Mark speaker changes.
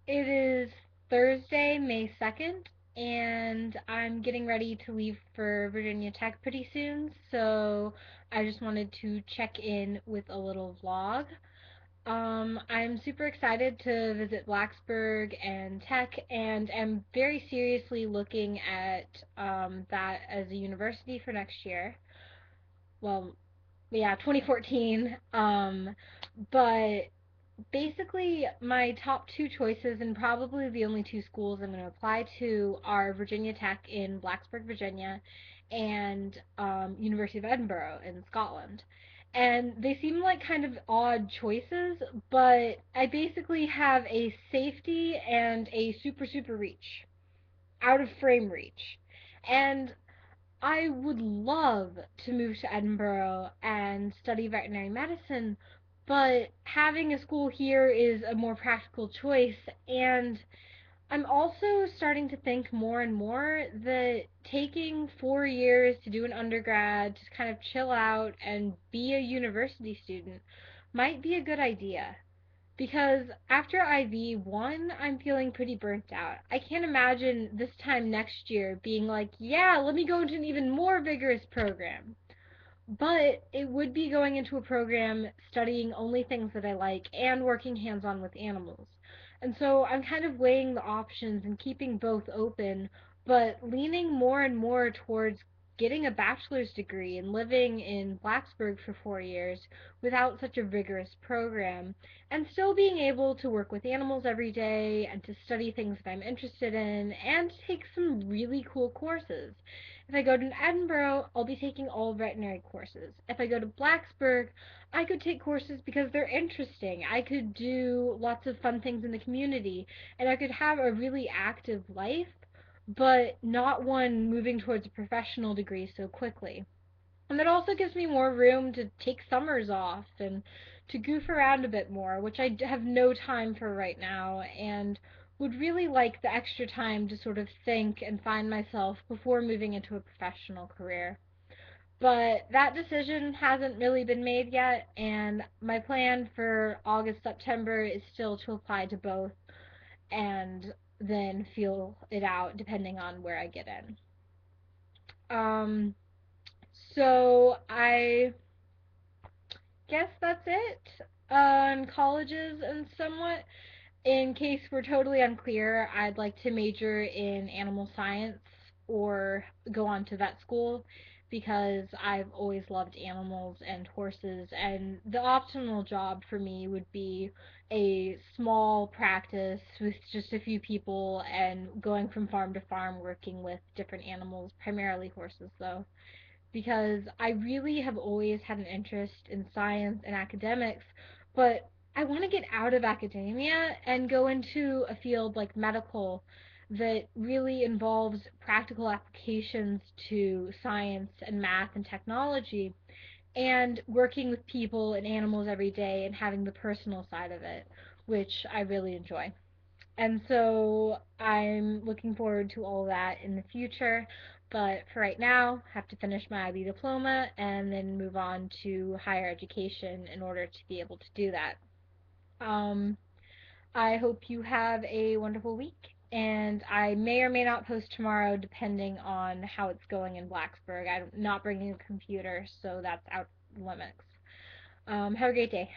Speaker 1: It is Thursday, May 2nd, and I'm getting ready to leave for Virginia Tech pretty soon, so I just wanted to check in with a little vlog. I'm super excited to visit Blacksburg and Tech, and am very seriously looking at that as a university for next year. Well, yeah, 2014. But basically, my top two choices, and probably the only two schools I'm going to apply to, are Virginia Tech in Blacksburg, Virginia, and University of Edinburgh in Scotland. And they seem like kind of odd choices, but I basically have a safety and a super, super reach, out of frame reach. And I would love to move to Edinburgh and study veterinary medicine, but having a school here is a more practical choice, and I'm also starting to think more and more that taking 4 years to do an undergrad, to kind of chill out and be a university student, might be a good idea. Because after IV, one, I'm feeling pretty burnt out. I can't imagine this time next year being like, yeah, let me go into an even more vigorous program. But it would be going into a program studying only things that I like and working hands on with animals. And so I'm kind of weighing the options and keeping both open, but leaning more and more towards getting a bachelor's degree and living in Blacksburg for 4 years without such a rigorous program, and still being able to work with animals every day and to study things that I'm interested in and to take some really cool courses. If I go to Edinburgh, I'll be taking all veterinary courses. If I go to Blacksburg, I could take courses because they're interesting. I could do lots of fun things in the community, and I could have a really active life, but not one moving towards a professional degree so quickly. And that also gives me more room to take summers off and to goof around a bit more, which I have no time for right now, and would really like the extra time to sort of think and find myself before moving into a professional career. But that decision hasn't really been made yet, and my plan for August, September is still to apply to both and then feel it out depending on where I get in. Um, so I guess that's it on colleges and somewhat. In case we're totally unclear, I'd like to major in animal science or go on to vet school because I've always loved animals and horses, and the optimal job for me would be a small practice with just a few people and going from farm to farm working with different animals, primarily horses though, because I really have always had an interest in science and academics, but I want to get out of academia and go into a field like medical that really involves practical applications to science and math and technology, and working with people and animals every day and having the personal side of it, which I really enjoy. And so I'm looking forward to all that in the future. But for right now, I have to finish my IB diploma and then move on to higher education in order to be able to do that. Um, I hope you have a wonderful week. And I may or may not post tomorrow depending on how it's going in Blacksburg. I'm not bringing a computer, so that's out limits. Have a great day.